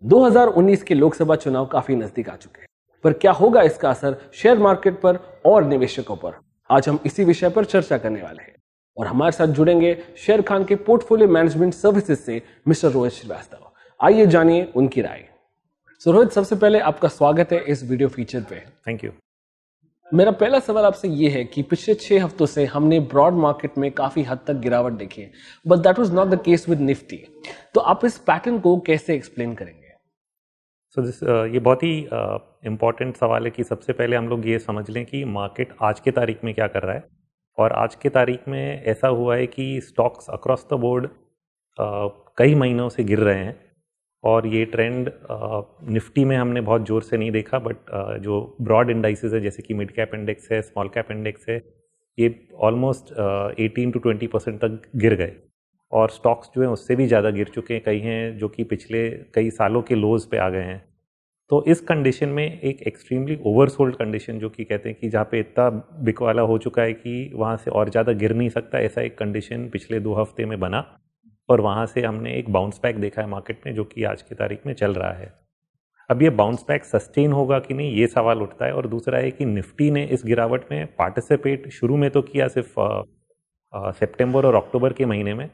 2019 के लोकसभा चुनाव काफी नजदीक आ चुके हैं, पर क्या होगा इसका असर शेयर मार्केट पर और निवेशकों पर? आज हम इसी विषय पर चर्चा करने वाले हैं और हमारे साथ जुड़ेंगे शेर खान के पोर्टफोलियो मैनेजमेंट सर्विसेज से मिस्टर रोहित श्रीवास्तव। आइए जानिए उनकी राय। रोहित, सबसे पहले आपका स्वागत है इस वीडियो फीचर पे। Thank you. मेरा पहला सवाल आपसे ये है कि पिछले 6 हफ्तों से हमने ब्रॉड मार्केट में काफी हद तक गिरावट देखी है, but that was not the case with Nifty. तो आप इस पैटर्न को कैसे एक्सप्लेन करेंगे? ये बहुत ही इम्पॉर्टेंट सवाल है कि सबसे पहले हम लोग ये समझ लें कि मार्केट आज के तारीख में क्या कर रहा है। और आज के तारीख में ऐसा हुआ है कि स्टॉक्स अक्रॉस द बोर्ड कई महीनों से गिर रहे हैं और ये ट्रेंड निफ्टी में हमने बहुत ज़ोर से नहीं देखा, बट जो ब्रॉड इंडाइसेस है जैसे कि मिड कैप इंडेक्स है, स्मॉल कैप इंडेक्स है, ये ऑलमोस्ट 18 to 20% तक गिर गए। और स्टॉक्स जो हैं उससे भी ज़्यादा गिर चुके हैं, कई हैं जो कि पिछले कई सालों के लोज पे आ गए हैं। तो इस कंडीशन में एक एक्सट्रीमली ओवरसोल्ड कंडीशन, जो कि कहते हैं कि जहाँ पे इतना बिकवाला हो चुका है कि वहाँ से और ज़्यादा गिर नहीं सकता, ऐसा एक कंडीशन पिछले 2 हफ्ते में बना और वहाँ से हमने एक बाउंस बैक देखा है मार्केट में, जो कि आज की तारीख में चल रहा है। अब ये बाउंस बैक सस्टेन होगा कि नहीं, ये सवाल उठता है। और दूसरा है कि निफ्टी ने इस गिरावट में पार्टिसिपेट शुरू में तो किया सिर्फ सितंबर और अक्टूबर के महीने में,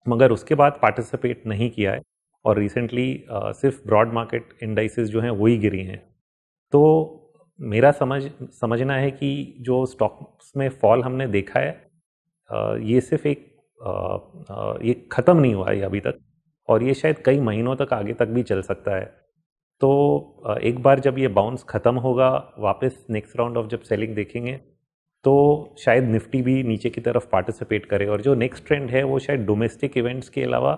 मगर उसके बाद पार्टिसिपेट नहीं किया है और रिसेंटली सिर्फ ब्रॉड मार्केट इंडाइसेस जो हैं वही गिरी हैं। तो मेरा समझना है कि जो स्टॉक्स में फॉल हमने देखा है ये सिर्फ एक ये ख़त्म नहीं हुआ है अभी तक, और ये शायद कई महीनों तक आगे तक भी चल सकता है। तो एक बार जब ये बाउंस ख़त्म होगा, वापस नेक्स्ट राउंड ऑफ जब सेलिंग देखेंगे तो शायद निफ्टी भी नीचे की तरफ पार्टिसिपेट करे। और जो नेक्स्ट ट्रेंड है वो शायद डोमेस्टिक इवेंट्स के अलावा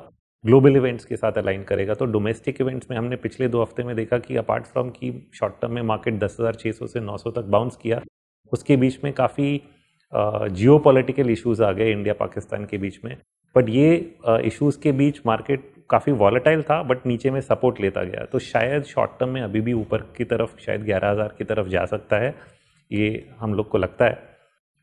ग्लोबल इवेंट्स के साथ अलाइन करेगा। तो डोमेस्टिक इवेंट्स में हमने पिछले 2 हफ्ते में देखा कि अपार्ट फ्रॉम की शॉर्ट टर्म में मार्केट 10,600 से 900 तक बाउंस किया, उसके बीच में काफ़ी जियो पॉलिटिकल इशूज़ आ गए इंडिया पाकिस्तान के बीच में। बट ये इशूज़ के बीच मार्केट काफ़ी वॉलेटाइल था, बट नीचे में सपोर्ट लेता गया। तो शायद शॉर्ट टर्म में अभी भी ऊपर की तरफ शायद 11,000 की तरफ जा सकता है, ये हम लोग को लगता है,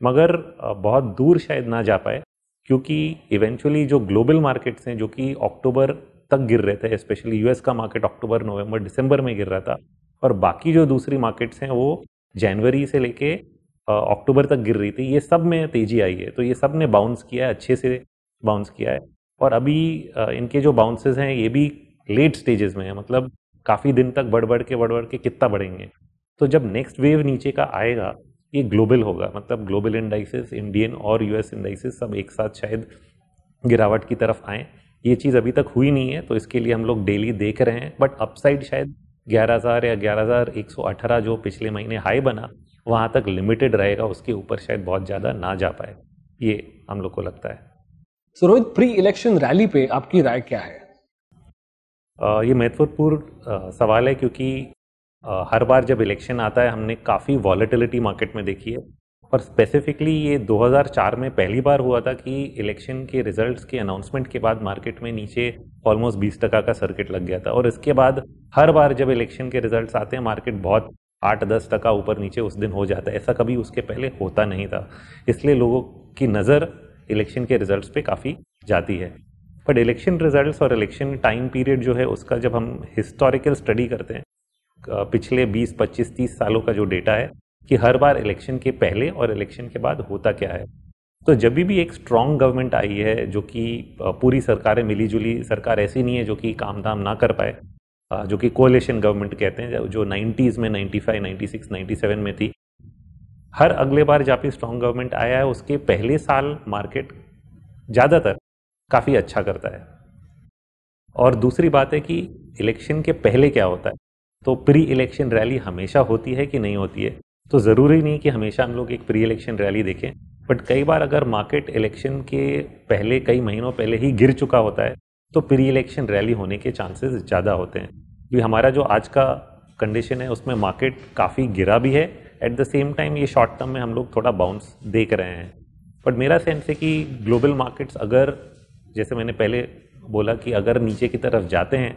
मगर बहुत दूर शायद ना जा पाए, क्योंकि इवेंचुअली जो ग्लोबल मार्केट्स हैं जो कि अक्टूबर तक गिर रहे थे, स्पेशली यूएस का मार्केट अक्टूबर, नवंबर, दिसंबर में गिर रहा था, और बाकी जो दूसरी मार्केट्स हैं वो जनवरी से लेके अक्टूबर तक गिर रही थी, ये सब में तेज़ी आई है। तो ये सब ने बाउंस किया है, अच्छे से बाउंस किया है। और अभी इनके जो बाउंसेस हैं ये भी लेट स्टेजेस में है, मतलब काफ़ी दिन तक बढ़ बढ़ के कितना बढ़ेंगे। तो जब नेक्स्ट वेव नीचे का आएगा ये ग्लोबल होगा, मतलब ग्लोबल इंडाइसेस, इंडियन और यूएस इंडाइसेस सब एक साथ शायद गिरावट की तरफ आएँ। ये चीज़ अभी तक हुई नहीं है, तो इसके लिए हम लोग डेली देख रहे हैं। बट अपसाइड शायद 11,000 या 11,118 जो पिछले महीने हाई बना वहाँ तक लिमिटेड रहेगा, उसके ऊपर शायद बहुत ज़्यादा ना जा पाए, ये हम लोग को लगता है। रोहित, प्री इलेक्शन रैली पे आपकी राय क्या है? ये महत्वपूर्ण सवाल है, क्योंकि हर बार जब इलेक्शन आता है हमने काफ़ी वॉलेटिलिटी मार्केट में देखी है। और स्पेसिफिकली ये 2004 में पहली बार हुआ था कि इलेक्शन के रिजल्ट्स के अनाउंसमेंट के बाद मार्केट में नीचे ऑलमोस्ट 20% का सर्किट लग गया था। और इसके बाद हर बार जब इलेक्शन के रिजल्ट्स आते हैं मार्केट बहुत 8-10% ऊपर नीचे उस दिन हो जाता है। ऐसा कभी उसके पहले होता नहीं था, इसलिए लोगों की नज़र इलेक्शन के रिजल्ट्स पे काफ़ी जाती है। बट इलेक्शन रिजल्ट्स और इलेक्शन टाइम पीरियड जो है उसका जब हम हिस्टोरिकल स्टडी करते हैं, पिछले 20, 25, 30 सालों का जो डेटा है कि हर बार इलेक्शन के पहले और इलेक्शन के बाद होता क्या है। तो जब भी एक स्ट्रॉन्ग गवर्नमेंट आई है, जो कि पूरी सरकारें मिली जुली सरकार ऐसी नहीं है जो कि काम धाम ना कर पाए, जो कि कोalition गवर्नमेंट कहते हैं, जो 90s में 95, 96, 97 में थी, हर अगले बार जहाँ पे स्ट्रॉन्ग गवर्नमेंट आया है उसके पहले साल मार्केट ज़्यादातर काफ़ी अच्छा करता है। और दूसरी बात है कि इलेक्शन के पहले क्या होता है, तो प्री इलेक्शन रैली हमेशा होती है कि नहीं होती है। तो ज़रूरी नहीं कि हमेशा हम लोग एक प्री इलेक्शन रैली देखें, बट कई बार अगर मार्केट इलेक्शन के पहले कई महीनों पहले ही गिर चुका होता है तो प्री इलेक्शन रैली होने के चांसेस ज़्यादा होते हैं। क्योंकि हमारा जो आज का कंडीशन है उसमें मार्केट काफ़ी गिरा भी है, एट द सेम टाइम ये शॉर्ट टर्म में हम लोग थोड़ा बाउंस देख रहे हैं। बट मेरा सेंस है कि ग्लोबल मार्केट्स अगर, जैसे मैंने पहले बोला कि अगर नीचे की तरफ जाते हैं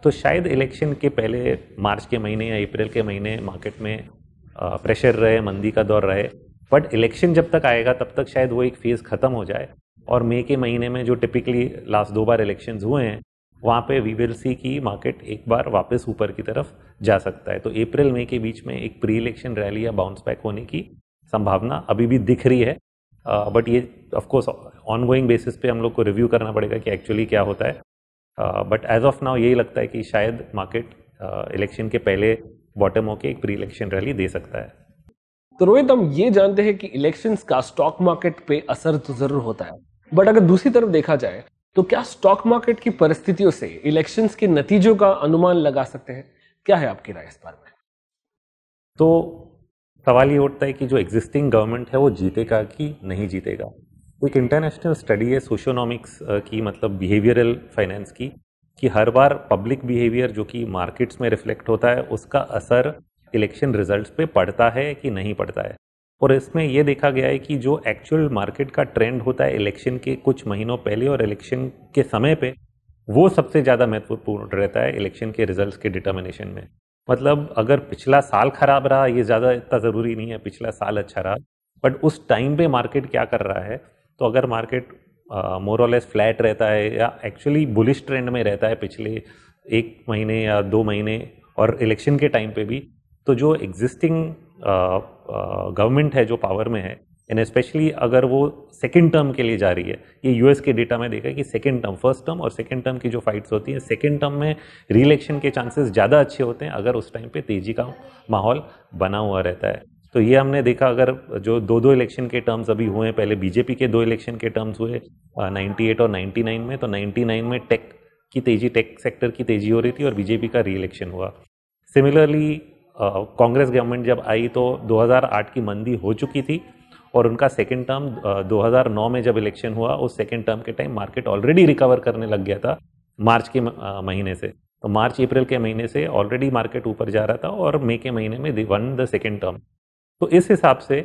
तो शायद इलेक्शन के पहले मार्च के महीने या अप्रैल के महीने मार्केट में प्रेशर रहे, मंदी का दौर रहे। बट इलेक्शन जब तक आएगा तब तक शायद वो एक फेज़ ख़त्म हो जाए और मई के महीने में जो टिपिकली लास्ट 2 बार इलेक्शंस हुए हैं वहाँ पे वी विल सी कि मार्केट एक बार वापस ऊपर की तरफ जा सकता है। तो अप्रैल मई के बीच में एक प्री इलेक्शन रैली या बाउंस बैक होने की संभावना अभी भी दिख रही है, बट ये ऑफ कोर्स ऑनगोइंग बेसिस पे हम लोग को रिव्यू करना पड़ेगा कि एक्चुअली क्या होता है। बट एज ऑफ नाउ यही लगता है कि शायद मार्केट इलेक्शन के पहले बॉटम होके एक प्री इलेक्शन रैली दे सकता है। तो रोहित, हम ये जानते हैं कि इलेक्शंस का स्टॉक मार्केट पे असर तो जरूर होता है, बट अगर दूसरी तरफ देखा जाए तो क्या स्टॉक मार्केट की परिस्थितियों से इलेक्शंस के नतीजों का अनुमान लगा सकते हैं? क्या है आपकी राय इस बारे में? तो सवाल ये उठता है कि जो एग्जिस्टिंग गवर्नमेंट है वो जीतेगा कि नहीं जीतेगा। एक इंटरनेशनल स्टडी है सोशियोनॉमिक्स की, मतलब बिहेवियरल फाइनेंस की, कि हर बार पब्लिक बिहेवियर जो कि मार्केट्स में रिफ्लेक्ट होता है उसका असर इलेक्शन रिजल्ट्स पे पड़ता है कि नहीं पड़ता है। और इसमें यह देखा गया है कि जो एक्चुअल मार्केट का ट्रेंड होता है इलेक्शन के कुछ महीनों पहले और इलेक्शन के समय पे, वो सबसे ज़्यादा महत्वपूर्ण रहता है इलेक्शन के रिजल्ट्स के डिटर्मिनेशन में। मतलब अगर पिछला साल खराब रहा, ये ज़्यादा इतना ज़रूरी नहीं है पिछला साल अच्छा रहा, बट उस टाइम पे मार्केट क्या कर रहा है। तो अगर मार्केट मोर और लेस फ्लैट रहता है या एक्चुअली बुलिश ट्रेंड में रहता है पिछले एक महीने या 2 महीने और इलेक्शन के टाइम पे भी, तो जो एग्जिस्टिंग गवर्नमेंट है जो पावर में है, एंड स्पेशली अगर वो सेकेंड टर्म के लिए जा रही है, ये यूएस के डेटा में देखा कि सेकेंड टर्म, फर्स्ट टर्म और सेकेंड टर्म की जो फाइट्स होती हैं, सेकेंड टर्म में री इलेक्शन के चांसेस ज़्यादा अच्छे होते हैं अगर उस टाइम पे तेजी का माहौल बना हुआ रहता है। तो ये हमने देखा, अगर जो दो इलेक्शन के टर्म्स अभी हुए हैं, पहले बीजेपी के 2 इलेक्शन के टर्म्स हुए 98 और 99 में, तो 99 में टेक की तेजी, टेक सेक्टर की तेजी हो रही थी और बीजेपी का री इलेक्शन हुआ। सिमिलरली कांग्रेस गवर्नमेंट जब आई तो 2008 की मंदी हो चुकी थी और उनका सेकेंड टर्म 2009 में जब इलेक्शन हुआ, उस सेकेंड टर्म के टाइम मार्केट ऑलरेडी रिकवर करने लग गया था मार्च के महीने से। तो मार्च अप्रैल के महीने से ऑलरेडी मार्केट ऊपर जा रहा था और मई के महीने में दे वन द सेकेंड टर्म। तो इस हिसाब से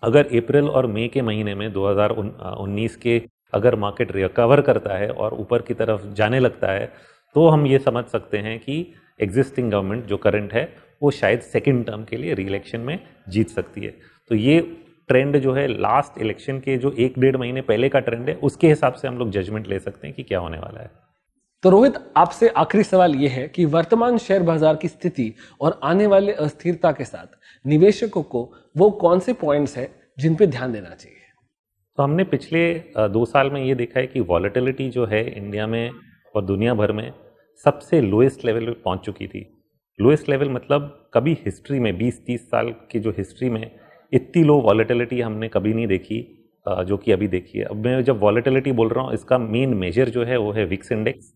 अगर अप्रैल और मई के महीने में 2019 के अगर मार्केट रिकवर करता है और ऊपर की तरफ जाने लगता है, तो हम ये समझ सकते हैं कि एग्जिस्टिंग गवर्नमेंट जो करंट है वो शायद सेकेंड टर्म के लिए री इलेक्शन में जीत सकती है। तो ये ट्रेंड जो है लास्ट इलेक्शन के जो 1-1.5 महीने पहले का ट्रेंड है, उसके हिसाब से हम लोग जजमेंट ले सकते हैं कि क्या होने वाला है। तो रोहित, आपसे आखिरी सवाल यह है कि वर्तमान शेयर बाजार की स्थिति और आने वाले अस्थिरता के साथ निवेशकों को वो कौन से पॉइंट्स हैं जिन पे ध्यान देना चाहिए? तो हमने पिछले 2 साल में ये देखा है कि वॉलेटिलिटी जो है इंडिया में और दुनिया भर में सबसे लोएस्ट लेवल पे पहुंच चुकी थी। लोएस्ट लेवल मतलब कभी हिस्ट्री में 20-30 साल की जो हिस्ट्री में इतनी लो वॉलेटिलिटी हमने कभी नहीं देखी जो कि अभी देखी है। अब मैं जब वॉलेटिलिटी बोल रहा हूँ, इसका मेन मेजर जो है वो है विक्स इंडेक्स।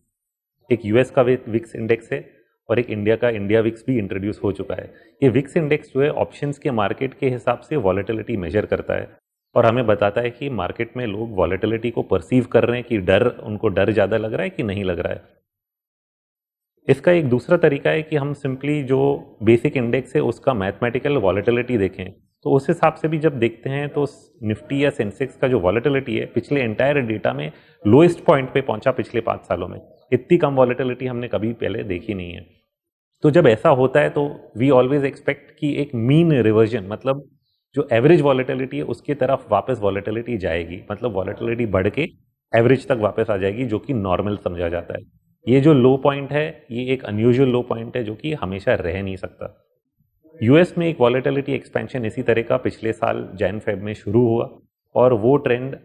एक यूएस का विक्स इंडेक्स है और एक इंडिया का इंडिया विक्स भी इंट्रोड्यूस हो चुका है। ये विक्स इंडेक्स जो है ऑप्शंस के मार्केट के हिसाब से वॉलेटिलिटी मेजर करता है और हमें बताता है कि मार्केट में लोग वॉलेटिलिटी को परसीव कर रहे हैं कि उनको डर ज़्यादा लग रहा है कि नहीं लग रहा है। इसका एक दूसरा तरीका है कि हम सिंपली जो बेसिक इंडेक्स है उसका मैथमेटिकल वॉलेटिलिटी देखें। तो उस हिसाब से भी जब देखते हैं तो निफ्टी या सेंसेक्स का जो वॉलेटिलिटी है पिछले एंटायर डेटा में लोएस्ट पॉइंट पे पहुंचा पिछले 5 सालों में। इतनी कम वॉलेटिलिटी हमने कभी पहले देखी नहीं है। तो जब ऐसा होता है तो वी ऑलवेज एक्सपेक्ट कि एक मीन रिवर्जन, मतलब जो एवरेज वॉलेटिलिटी है उसकी तरफ वापस वॉलेटिलिटी जाएगी, मतलब वॉलेटिलिटी बढ़ के एवरेज तक वापस आ जाएगी, जो कि नॉर्मल समझा जाता है। ये जो लो पॉइंट है ये एक अनयूजुअल लो पॉइंट है जो कि हमेशा रह नहीं सकता। यूएस में एक वॉलेटिलिटी एक्सपेंशन इसी तरह का पिछले साल जैन-फेब में शुरू हुआ और वो ट्रेंड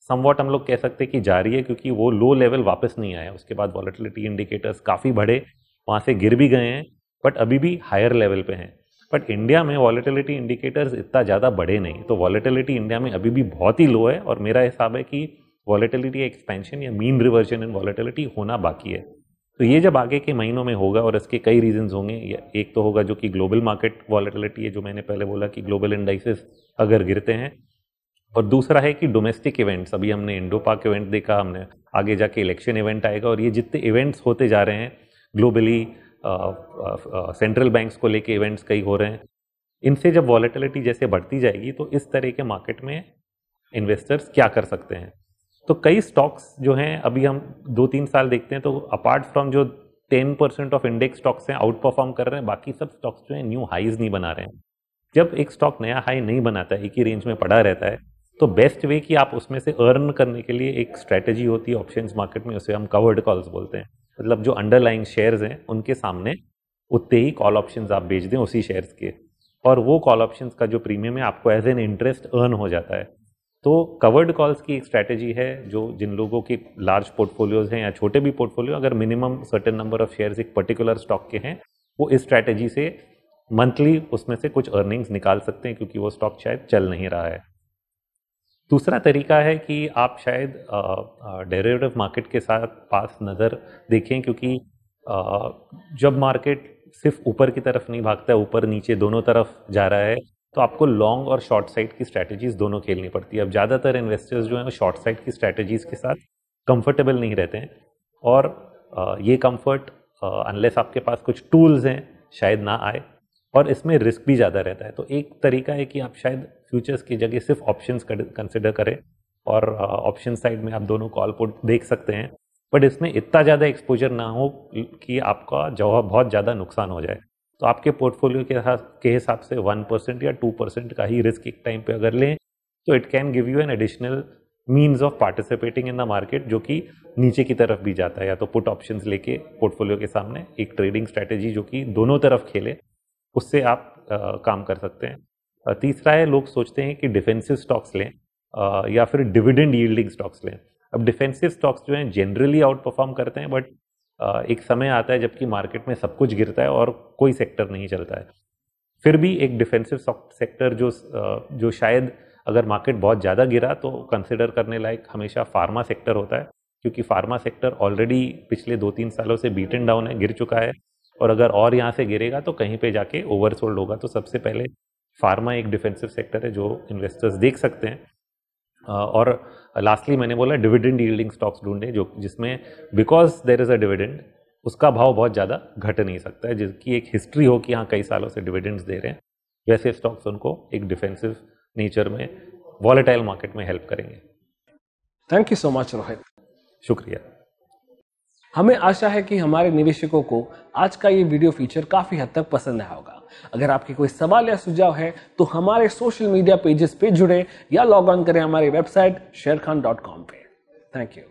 समवॉट हम लोग कह सकते हैं कि जारी है, क्योंकि वो लो लेवल वापस नहीं आया। उसके बाद वॉलेटिलिटी इंडिकेटर्स काफ़ी बढ़े, वहाँ से गिर भी गए हैं, बट अभी भी हायर लेवल पे हैं। बट इंडिया में वॉलेटिलिटी इंडिकेटर्स इतना ज़्यादा बढ़े नहीं, तो वॉलेटिलिटी इंडिया में अभी भी बहुत ही लो है और मेरा हिसाब है कि वॉलेटिलिटी एक्सपेंशन या मीन रिवर्जन इन वॉलेटिलिटी होना बाकी है। तो ये जब आगे के महीनों में होगा और इसके कई रीजंस होंगे। एक तो होगा जो कि ग्लोबल मार्केट वॉलेटिलिटी है, जो मैंने पहले बोला कि ग्लोबल इंडाइसेस अगर गिरते हैं, और दूसरा है कि डोमेस्टिक इवेंट्स। अभी हमने इंडो पाक इवेंट देखा, हमने आगे जाके इलेक्शन इवेंट आएगा और ये जितने इवेंट्स होते जा रहे हैं ग्लोबली, सेंट्रल बैंक्स को लेके इवेंट्स कई हो रहे हैं, इनसे जब वॉलेटिलिटी जैसे बढ़ती जाएगी तो इस तरह के मार्केट में इन्वेस्टर्स क्या कर सकते हैं। तो कई स्टॉक्स जो हैं अभी हम 2-3 साल देखते हैं तो अपार्ट फ्रॉम जो 10% ऑफ इंडेक्स स्टॉक्स हैं आउट परफॉर्म कर रहे हैं, बाकी सब स्टॉक्स जो हैं न्यू हाईज नहीं बना रहे हैं। जब एक स्टॉक नया हाई नहीं बनाता है, एक ही रेंज में पड़ा रहता है, तो बेस्ट वे कि आप उसमें से अर्न करने के लिए एक स्ट्रैटेजी होती है ऑप्शंस मार्केट में, उसे हम कवर्ड कॉल्स बोलते हैं। मतलब जो अंडरलाइंग शेयर्स हैं उनके सामने उतने ही कॉल ऑप्शंस आप बेच दें उसी शेयर्स के, और वो कॉल ऑप्शंस का जो प्रीमियम है आपको एज एन इंटरेस्ट अर्न हो जाता है। तो कवर्ड कॉल्स की एक स्ट्रैटेजी है जो जिन लोगों के लार्ज पोर्टफोलियोज हैं या छोटे भी पोर्टफोलियो, अगर minimum certain number of shares एक पर्टिकुलर स्टॉक के हैं, वो इस स्ट्रैटेजी से मंथली उसमें से कुछ अर्निंग्स निकाल सकते हैं क्योंकि वो स्टॉक शायद चल नहीं रहा है। दूसरा तरीका है कि आप शायद डेरिवेटिव मार्केट के साथ पास नज़र देखें, क्योंकि जब मार्केट सिर्फ ऊपर की तरफ नहीं भागता है, ऊपर नीचे दोनों तरफ जा रहा है, तो आपको लॉन्ग और शॉर्ट साइड की स्ट्रैटेजीज दोनों खेलनी पड़ती है। अब ज़्यादातर इन्वेस्टर्स जो हैं वो शॉर्ट साइड की स्ट्रैटेजीज के साथ कंफर्टेबल नहीं रहते हैं, और ये कंफर्ट अनलेस आपके पास कुछ टूल्स हैं शायद ना आए, और इसमें रिस्क भी ज़्यादा रहता है। तो एक तरीका है कि आप शायद फ्यूचर्स की जगह सिर्फ ऑप्शंस कंसिडर करें, और ऑप्शन साइड में आप दोनों कॉल पुट देख सकते हैं, बट इसमें इतना ज़्यादा एक्सपोजर ना हो कि आपका जवाब बहुत ज़्यादा नुकसान हो जाए। तो आपके पोर्टफोलियो के हिसाब से 1% या 2% का ही रिस्क एक टाइम पे अगर लें तो it can give you an additional means of participating in the market, जो कि नीचे की तरफ भी जाता है। या तो पुट ऑप्शंस लेके पोर्टफोलियो के सामने एक ट्रेडिंग स्ट्रैटेजी जो कि दोनों तरफ खेले, उससे आप काम कर सकते हैं। तीसरा है, लोग सोचते हैं कि डिफेंसिव स्टॉक्स लें या फिर डिविडेंड यील्डिंग स्टॉक्स लें। अब डिफेंसिव स्टॉक्स जो हैं जनरली आउट परफॉर्म करते हैं, बट एक समय आता है जबकि मार्केट में सब कुछ गिरता है और कोई सेक्टर नहीं चलता है। फिर भी एक डिफेंसिव सेक्टर जो शायद अगर मार्केट बहुत ज़्यादा गिरा तो कंसिडर करने लायक हमेशा फार्मा सेक्टर होता है, क्योंकि फार्मा सेक्टर ऑलरेडी पिछले 2-3 सालों से बीटन डाउन है, गिर चुका है, और अगर और यहाँ से गिरेगा तो कहीं पे जाके ओवरसोल्ड होगा। तो सबसे पहले फार्मा एक डिफेंसिव सेक्टर है जो इन्वेस्टर्स देख सकते हैं। और लास्टली मैंने बोला डिविडेंड यील्डिंग स्टॉक्स ढूंढें जिसमें because there is a dividend उसका भाव बहुत ज़्यादा घट नहीं सकता है, जिसकी एक हिस्ट्री हो कि हाँ कई सालों से डिविडेंड्स दे रहे हैं। वैसे स्टॉक्स उनको एक डिफेंसिव नेचर में वॉलेटाइल मार्केट में हेल्प करेंगे। Thank you so much Rohit. शुक्रिया। हमें आशा है कि हमारे निवेशकों को आज का ये वीडियो फीचर काफी हद तक पसंद आया होगा। अगर आपके कोई सवाल या सुझाव है तो हमारे सोशल मीडिया पेजेस पे जुड़े या लॉग ऑन करें हमारी वेबसाइट sharekhan.com पे। Thank you.